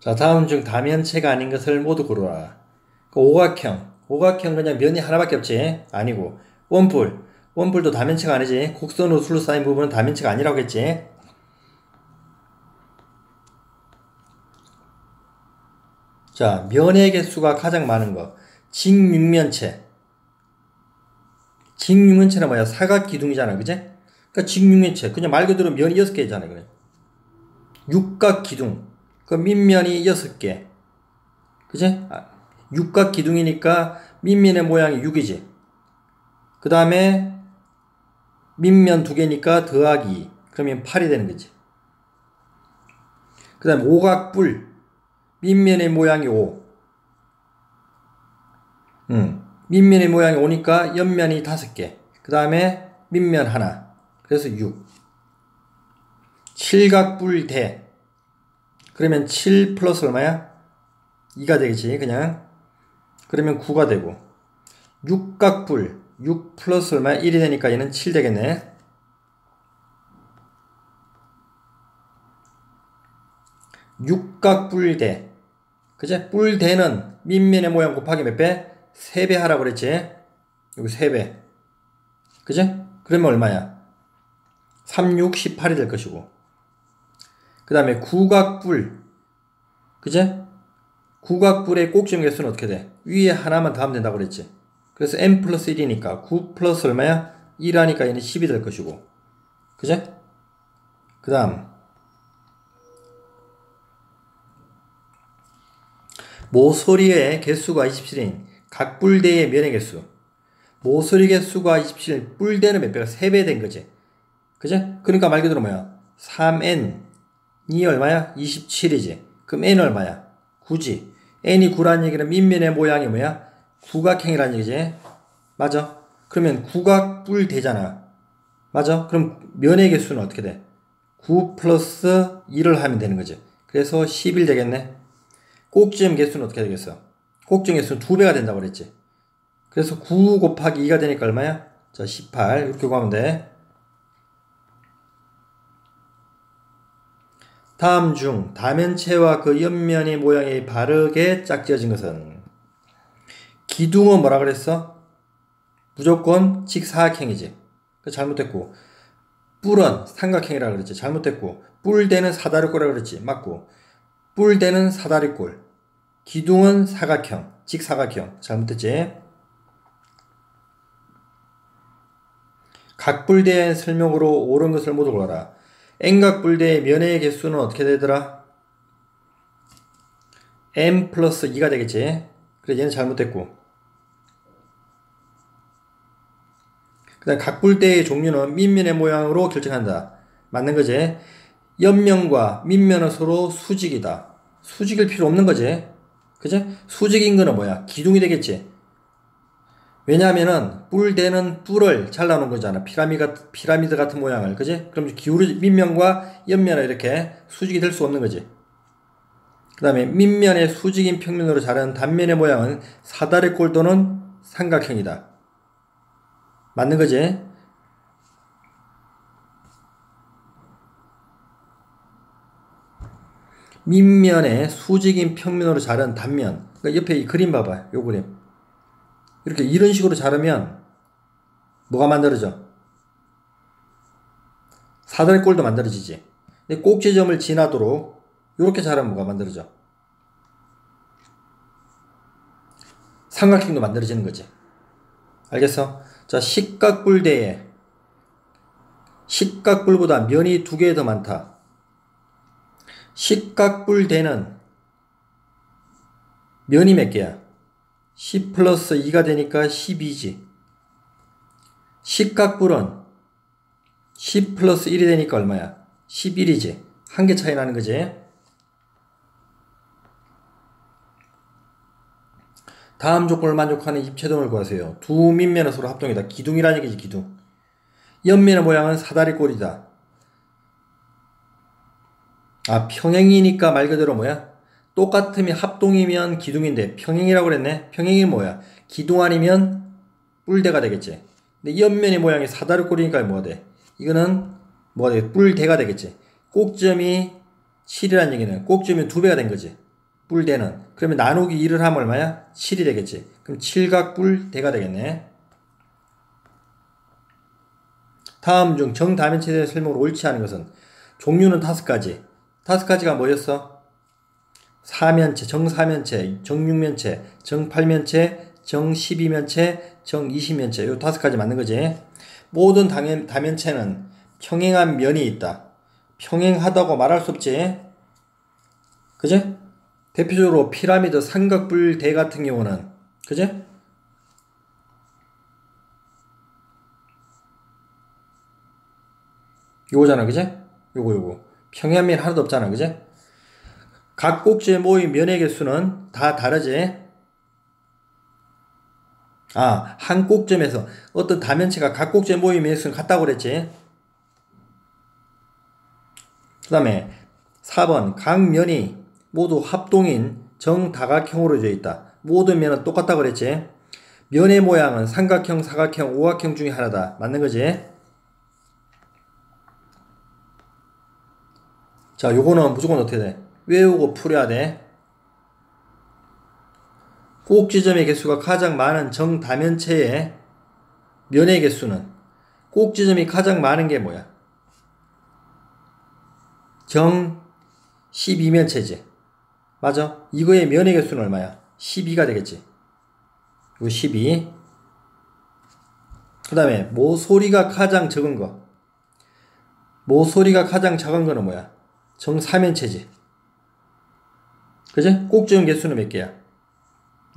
자, 다음 중 다면체가 아닌 것을 모두 고르라. 오각형 그냥 면이 하나밖에 없지. 아니고. 원뿔도 다면체가 아니지. 곡선으로 둘러싸인 부분은 다면체가 아니라고 했지. 자, 면의 개수가 가장 많은 거. 직육면체는 뭐야? 사각기둥이잖아, 그제? 그러니까 직육면체. 그냥 말 그대로 면이 6개잖아, 그냥. 육각기둥. 그 밑면이 6개. 그제? 육각기둥이니까 밑면의 모양이 6이지. 그 다음에 밑면 2개니까 더하기 2. 그러면 8이 되는 거지. 그 다음에 오각뿔. 밑면의 모양이 5. 밑면의 모양이 5니까 옆면이 5개. 그 다음에 밑면 하나. 그래서 6. 칠각뿔대. 그러면 7 플러스 얼마야? 2가 되겠지, 그냥. 그러면 9가 되고. 육각뿔. 6 플러스 얼마야? 1이 되니까 얘는 7 되겠네. 육각뿔대. 그제? 뿔대는 밑면의 모양 곱하기 몇 배? 3배 하라고 그랬지? 여기 3배. 그제? 그러면 얼마야? 3, 6, 18이 될 것이고. 그 다음에 구각뿔. 그제? 구각뿔의 꼭지점 개수는 어떻게 돼? 위에 하나만 더하면 된다고 그랬지? 그래서 n 플러스 1이니까 9 플러스 얼마야? 1 하니까 얘는 10이 될 것이고. 그제? 그 다음 모서리의 개수가 27인 각뿔대의 면의 개수. 모서리 개수가 27, 뿔대는 몇 배가? 3배 된 거지. 그제? 그러니까 말 그대로 뭐야? 3n이 얼마야? 27이지. 그럼 n은 얼마야? 9지. n이 9라는 얘기는 밑면의 모양이 뭐야? 구각형이라는 얘기지. 맞아. 그러면 구각뿔대잖아. 맞아. 그럼 면의 개수는 어떻게 돼? 9 플러스 1을 하면 되는 거지. 그래서 11 되겠네. 꼭지점 개수는 어떻게 되겠어? 꼭지점 개수는 2배가 된다고 그랬지. 그래서 9 곱하기 2가 되니까 얼마야? 자, 18. 이렇게 구하면 돼. 다음 중 다면체와 그 옆면의 모양이 바르게 짝지어진 것은? 기둥은 뭐라 그랬어? 무조건 직사각형이지. 잘못됐고. 뿔은 삼각형이라 그랬지. 잘못됐고. 뿔대는 사다리꼴이라 그랬지. 맞고. 뿔대는 사다리꼴. 기둥은 사각형. 직사각형. 잘못됐지. 각뿔대의 설명으로 옳은 것을 모두 골라라. N각뿔대의 면의 개수는 어떻게 되더라? M 플러스 2가 되겠지. 그래, 얘는 잘못됐고. 그 다음 각뿔대의 종류는 밑면의 모양으로 결정한다. 맞는 거지. 옆면과 밑면은 서로 수직이다. 수직일 필요 없는 거지. 그지? 수직인 거는 뭐야? 기둥이 되겠지. 왜냐하면은 뿔대는 뿔을 잘라놓은 거잖아. 피라미드 같은 모양을. 그지? 그럼 밑면과 옆면은 이렇게 수직이 될 수 없는 거지. 그 다음에 밑면의 수직인 평면으로 자른 단면의 모양은 사다리꼴 또는 삼각형이다. 맞는 거지? 밑면의 수직인 평면으로 자른 단면. 그러니까 옆에 이 그림 봐봐. 요 그림. 이렇게 이런 식으로 자르면 뭐가 만들어져? 사다리꼴도 만들어지지. 근데 꼭지점을 지나도록 이렇게 자르면 뭐가 만들어져? 삼각형도 만들어지는 거지. 알겠어? 자, 식각뿔대에 식각뿔보다 면이 2개 더 많다. 식각뿔대는 면이 몇 개야? 10 플러스 2가 되니까 12지. 식각뿔은 10 플러스 1이 되니까 얼마야? 11이지. 한 개 차이 나는 거지. 다음 조건을 만족하는 입체동을 구하세요. 두 밑면은 서로 합동이다. 기둥이라는 얘기지, 기둥. 옆면의 모양은 사다리꼴이다. 아, 평행이니까 말 그대로 뭐야? 똑같으면 합동이면 기둥인데 평행이라고 그랬네. 평행이 뭐야? 기둥 아니면 뿔대가 되겠지. 근데 옆면의 모양이 사다리꼴이니까 뭐가 돼? 이거는 뭐가 돼? 뿔대가 되겠지. 꼭점이 7이라는 얘기는 꼭점이 2배가 된 거지. 뿔대는. 그러면 나누기 2를 하면 얼마야? 7이 되겠지. 그럼 7각뿔대가 되겠네. 다음 중 정다면체에 대한 설명을 옳지 않은 것은 종류는 5가지. 5가지가 뭐였어? 사면체, 정사면체, 정육면체, 정팔면체, 정십이면체, 정이십면체. 요 5가지 맞는 거지. 모든 다면체는 평행한 면이 있다. 평행하다고 말할 수 없지. 그지? 대표적으로 피라미드 삼각뿔대 같은 경우는 그지? 요거잖아, 그지? 요거. 평행한 면 하나도 없잖아, 그지? 각 꼭지에 모인 면의 개수는 다 다르지? 아, 한 꼭점에서 어떤 다면체가 각 꼭지에 모인 면의 개수는 같다고 그랬지? 그 다음에 4번 각 면이 모두 합동인 정다각형으로 되어 있다. 모든 면은 똑같다고 그랬지? 면의 모양은 삼각형, 사각형, 오각형 중에 하나다. 맞는 거지? 자, 요거는 무조건 어떻게 돼? 외우고 풀어야 돼. 꼭지점의 개수가 가장 많은 정다면체의 면의 개수는 꼭지점이 가장 많은 게 뭐야? 정 12면체지. 맞아? 이거의 면의 개수는 얼마야? 12가 되겠지. 이거 12. 그 다음에 모서리가 가장 적은 거. 모서리가 가장 작은 거는 뭐야? 정사면체지. 그지? 꼭지점 개수는 몇 개야?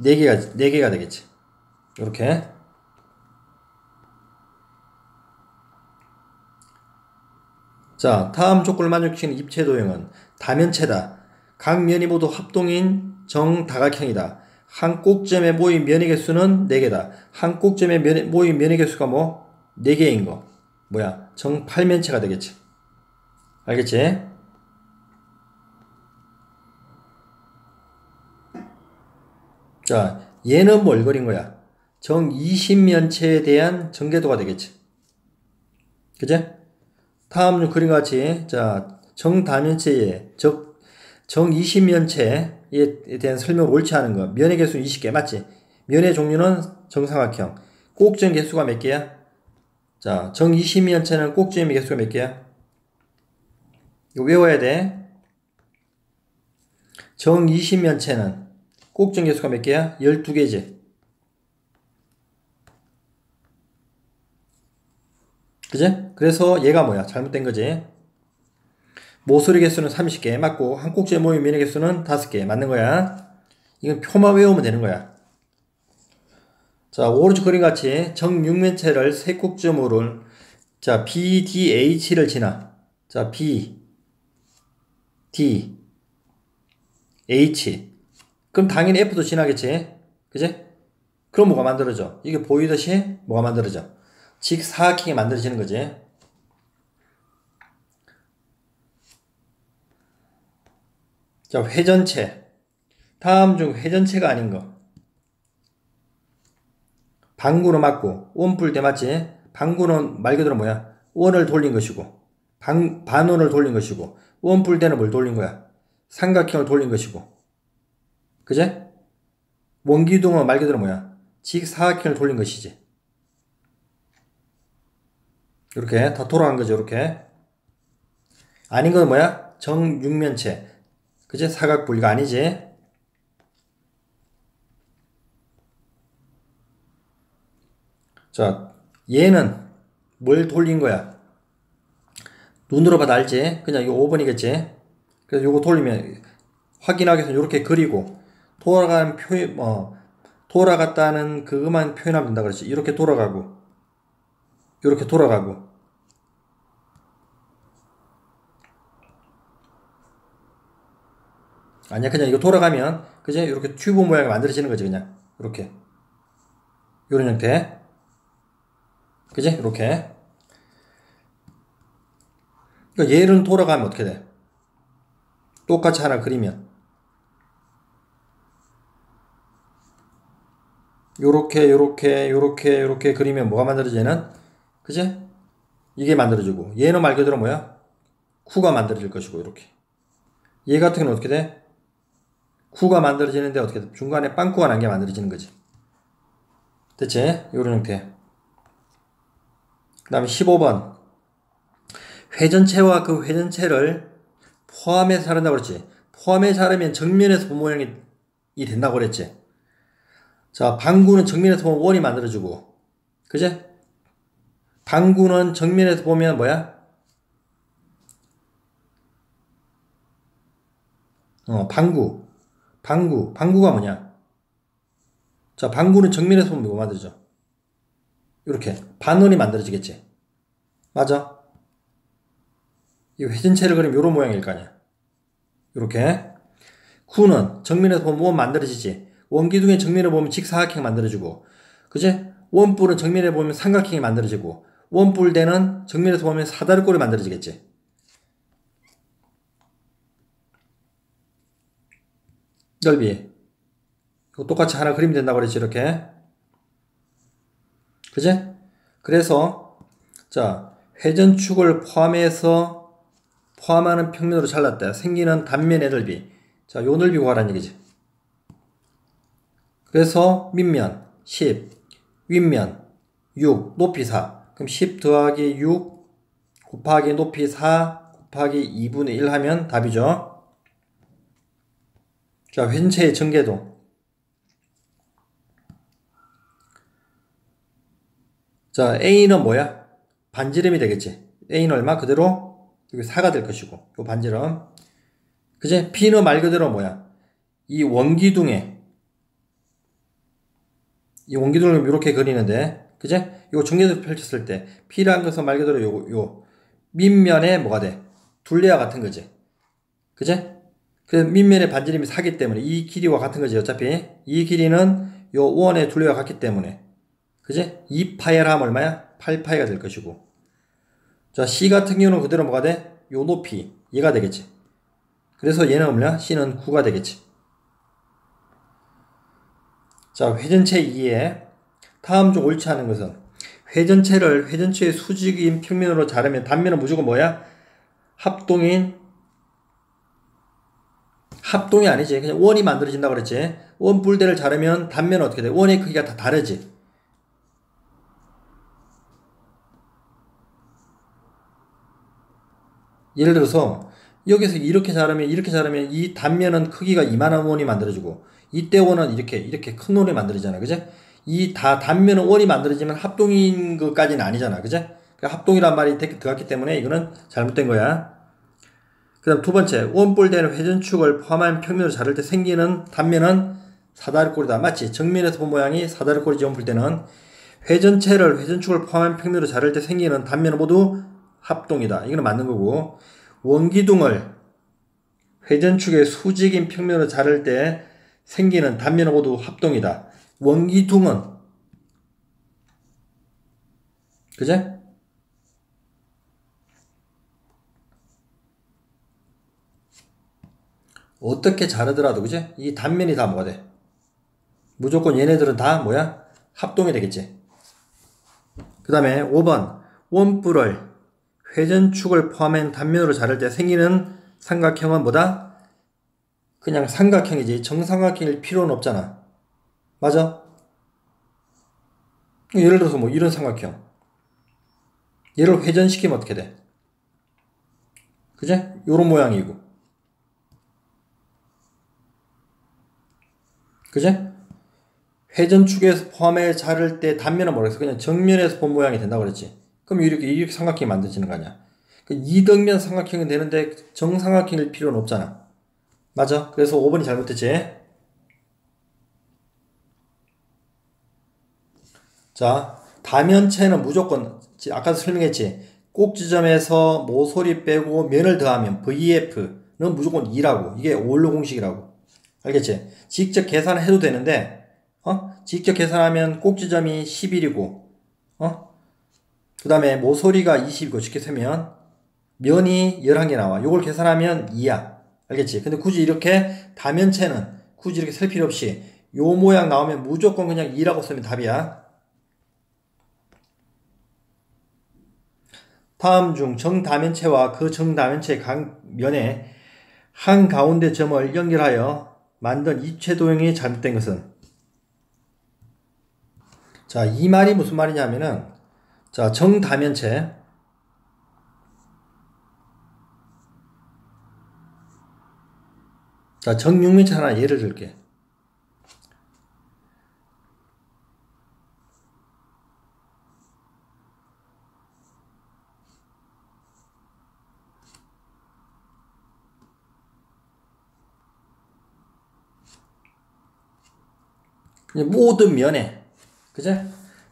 4개가 되겠지. 이렇게. 자, 다음 조건을 만족시키는 입체 도형은 다면체다. 각 면이 모두 합동인 정다각형이다. 한 꼭점에 모인 면의 개수는 4개다. 한 꼭점에 모인 면의 개수가 뭐? 4개인 거. 뭐야? 정팔면체가 되겠지. 알겠지? 자, 얘는 뭘 그린 거야? 정20면체에 대한 전개도가 되겠지. 그제? 다음 중 그림과 같이, 자, 정다면체에, 정20면체에 대한 설명을 옳지 않은 거. 면의 개수는 20개, 맞지? 면의 종류는 정사각형. 꼭지점 개수가 몇 개야? 자, 정20면체는 꼭지점 개수가 몇 개야? 이거 외워야 돼. 정20면체는 꼭지점 개수가 몇 개야? 12개지. 그지? 그래서 얘가 뭐야? 잘못된 거지. 모서리 개수는 30개 맞고 한 꼭지에 모인 면의 개수는 5개 맞는 거야. 이건 표만 외우면 되는 거야. 자, 오른쪽 그림 같이 정육면체를 세 꼭지점으로 자, BDH를 지나. 자, B, D, H. 그럼 당연히 F도 지나겠지. 그지? 그럼 뭐가 만들어져? 이게 보이듯이 뭐가 만들어져? 직사각형이 만들어지는 거지. 자, 회전체. 다음 중 회전체가 아닌 거. 방구는 맞고 원뿔대 맞지? 방구는 말 그대로 뭐야? 원을 돌린 것이고 반원을 돌린 것이고 원뿔대는 뭘 돌린 거야? 삼각형을 돌린 것이고 그제? 원기둥은 말 그대로 뭐야? 직사각형을 돌린 것이지. 이렇게 다 돌아간 거죠. 이렇게 아닌 건 뭐야? 정육면체 그제? 사각뿔 이거 아니지? 자, 얘는 뭘 돌린 거야? 눈으로 봐도 알지? 그냥 이거 5번이겠지? 그래서 이거 돌리면 확인하기 위해서 이렇게 그리고 돌아가는 돌아갔다는 그것만 표현하면 된다 그랬지. 이렇게 돌아가고 이렇게 돌아가고 아니야 그냥 이거 돌아가면 그지? 이렇게 튜브 모양이 만들어지는 거지 그냥 이렇게 이런 형태 그지? 이렇게 그러니까 얘는 돌아가면 어떻게 돼? 똑같이 하나 그리면 요렇게 그리면 뭐가 만들어지는? 그지? 이게 만들어지고 얘는 말 그대로 뭐야? 쿠가 만들어질 것이고 이렇게 얘 같은 경우는 어떻게 돼? 구가 만들어지는데 어떻게 돼? 중간에 빵꾸가 난 게 만들어지는 거지. 됐지? 이런 형태. 그 다음에 15번. 회전체와 그 회전체를 포함해서 자른다고 그랬지. 포함해서 자르면 정면에서 본 모양이 된다고 그랬지. 자, 방구는 정면에서 보면 원이 만들어지고, 그제? 방구는 정면에서 보면 뭐야? 방구가 뭐냐? 자, 방구는 정면에서 보면 뭐 만들어져? 이렇게 반원이 만들어지겠지. 맞아? 이 회전체를 그리면 이런 모양일 거 아니야. 이렇게. 구는 정면에서 보면 원 만들어지지. 원기둥의 정면에 보면 직사각형 만들어지고, 그제? 원뿔은 정면에 보면 삼각형이 만들어지고, 원뿔대는 정면에서 보면 사다리꼴이 만들어지겠지. 넓이. 이거 똑같이 하나 그리면 된다고 그랬지, 이렇게. 그제? 그래서, 자, 회전축을 포함하는 평면으로 잘랐다. 생기는 단면의 넓이. 자, 요 넓이 구하라는 얘기지. 그래서 밑면 10, 윗면 6, 높이 4. 그럼 10 더하기 6 곱하기 높이 4 곱하기 2분의 1 하면 답이죠. 자, 회전체의 전개도. 자, A는 뭐야? 반지름이 되겠지. A는 얼마? 그대로 여기 4가 될 것이고, 요 반지름. 그제? B는 말 그대로 뭐야? 이 원기둥을 이렇게 그리는데, 그제? 요 정렬을 펼쳤을 때, P라는 것은 말 그대로 요 밑면에 뭐가 돼? 둘레와 같은 거지. 그제? 그 밑면의 반지름이 4기 때문에 이 길이와 같은 거지. 어차피 이 길이는 요 원의 둘레와 같기 때문에, 그제? 2파이를 하면 얼마야? 8파이가 될 것이고. 자, C 같은 경우는 그대로 뭐가 돼? 요 높이 얘가 되겠지. 그래서 얘는 뭐냐? C는 9가 되겠지. 자, 회전체 2에 다음 중 옳지 않은 것은, 회전체를 회전체의 수직인 평면으로 자르면 단면은 무조건 뭐야? 합동이 아니지. 그냥 원이 만들어진다고 그랬지. 원뿔대를 자르면 단면은 어떻게 돼? 원의 크기가 다 다르지. 예를 들어서 여기서 이렇게 자르면 이 단면은 크기가 이만한 원이 만들어지고, 이때 원은 이렇게 큰 원이 만들어지잖아. 그제? 이 단면은 원이 만들어지면 합동인 것까지는 아니잖아. 그제? 그러니까 합동이란 말이 들어갔기 때문에 이거는 잘못된 거야. 그 다음 두 번째, 원뿔대는 회전축을 포함한 평면으로 자를 때 생기는 단면은 사다리꼴이다. 맞지? 정면에서 본 모양이 사다리꼴이지. 원뿔대는 회전체를 회전축을 포함한 평면으로 자를 때 생기는 단면은 모두 합동이다. 이거는 맞는 거고, 원기둥을 회전축의 수직인 평면으로 자를 때 생기는 단면은 모두 합동이다. 원기둥은, 그제? 어떻게 자르더라도, 그제? 이 단면이 다 뭐가 돼? 무조건 얘네들은 다 뭐야? 합동이 되겠지. 그 다음에 5번, 원뿔을 회전축을 포함한 단면으로 자를 때 생기는 삼각형은 뭐다? 그냥 삼각형이지. 정삼각형일 필요는 없잖아. 맞아? 예를 들어서 뭐 이런 삼각형. 얘를 회전시키면 어떻게 돼? 그제? 요런 모양이고. 그제? 회전축에서 포함해 자를 때 단면은 뭐라 했어? 그냥 정면에서 본 모양이 된다고 그랬지. 그럼 이렇게 삼각형이 만들어지는 거 아니야. 그 이등면 삼각형은 되는데 정삼각형일 필요는 없잖아. 맞아? 그래서 5번이 잘못됐지. 자, 다면체는 무조건 아까도 설명했지. 꼭 지점에서 모서리 빼고 면을 더하면 VF는 무조건 2라고. 이게 올로 공식이라고. 알겠지? 직접 계산해도 되는데, 직접 계산하면 꼭 지점이 11이고, 그 다음에 모서리가 20이고, 쉽게 세면 면이 11개 나와. 요걸 계산하면 2야. 알겠지? 근데 굳이 이렇게 다면체는 굳이 이렇게 셀 필요 없이 요 모양 나오면 무조건 그냥 2라고 쓰면 답이야. 다음 중 정다면체와 그 정다면체의 각 면에 한 가운데 점을 연결하여 만든 입체 도형이 잘못된 것은? 자, 이 말이 무슨 말이냐면은, 자, 정다면체. 자, 정육면체 하나 예를 들게. 모든 면에, 그죠?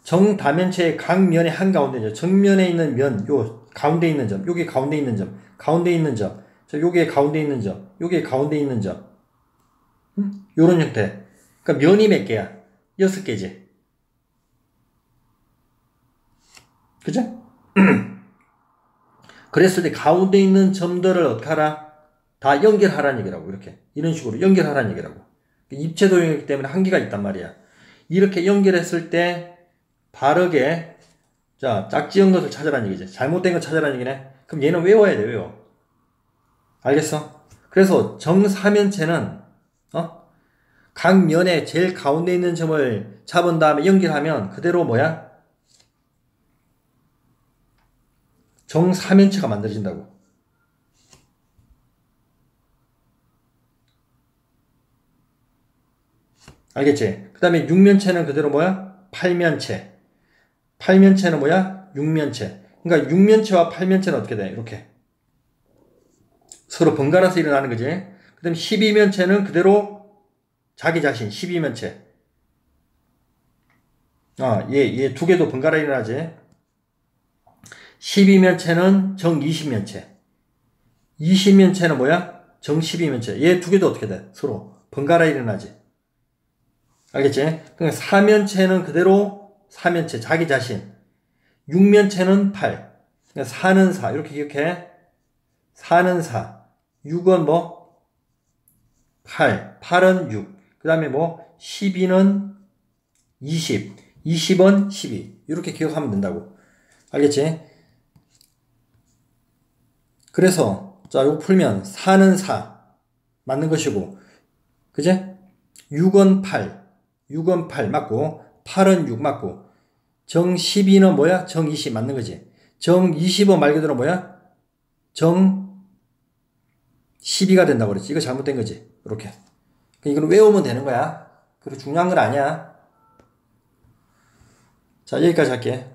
정다면체의 각 면의 한가운데죠. 정면에 있는 면, 요 가운데 있는 점, 요게 가운데 있는 점, 가운데 있는 점, 요게 가운데 있는 점, 요게 가운데 있는 점. 요런 형태. 그러니까 면이 몇 개야? 6개지. 그죠? 그랬을 때 가운데 있는 점들을 어떻게 하라? 다 연결하라는 얘기라고, 이렇게. 이런 식으로 연결하라는 얘기라고. 입체 도형이기 때문에 한계가 있단 말이야. 이렇게 연결했을 때 바르게, 자, 짝지은 것을 찾으라는 얘기지. 잘못된 거 찾으라는 얘기네. 그럼 얘는 외워야 돼, 외워. 알겠어? 그래서 정사면체는, 각 면에 제일 가운데 있는 점을 잡은 다음에 연결하면 그대로 뭐야? 정사면체가 만들어진다고. 알겠지? 그 다음에 육면체는 그대로 뭐야? 팔면체. 팔면체는 뭐야? 육면체. 그러니까 육면체와 팔면체는 어떻게 돼? 이렇게. 서로 번갈아서 일어나는 거지. 그 다음에 12면체는 그대로 자기 자신, 12면체. 얘 두 개도 번갈아 일어나지. 12면체는 정 20면체. 20면체는 뭐야? 정 12면체. 얘 두 개도 어떻게 돼? 서로 번갈아 일어나지. 알겠지? 그러니까 4면체는 그대로 4면체, 자기 자신. 6면체는 8. 그러니까 4는 4. 이렇게 기억해. 4는 4. 6은 뭐? 8. 8은 6. 그 다음에 뭐? 12는 20. 20은 12. 이렇게 기억하면 된다고. 알겠지? 그래서, 자, 이거 풀면 4는 4. 맞는 것이고. 그제? 6은 8. 6은 8 맞고. 8은 6 맞고. 정 12는 뭐야? 정 20 맞는 거지. 정 20은 말 그대로 뭐야? 정 12가 된다고 그랬지. 이거 잘못된 거지. 이렇게. 이걸 외우면 되는 거야. 그리고 중요한 건 아니야. 자, 여기까지 할게.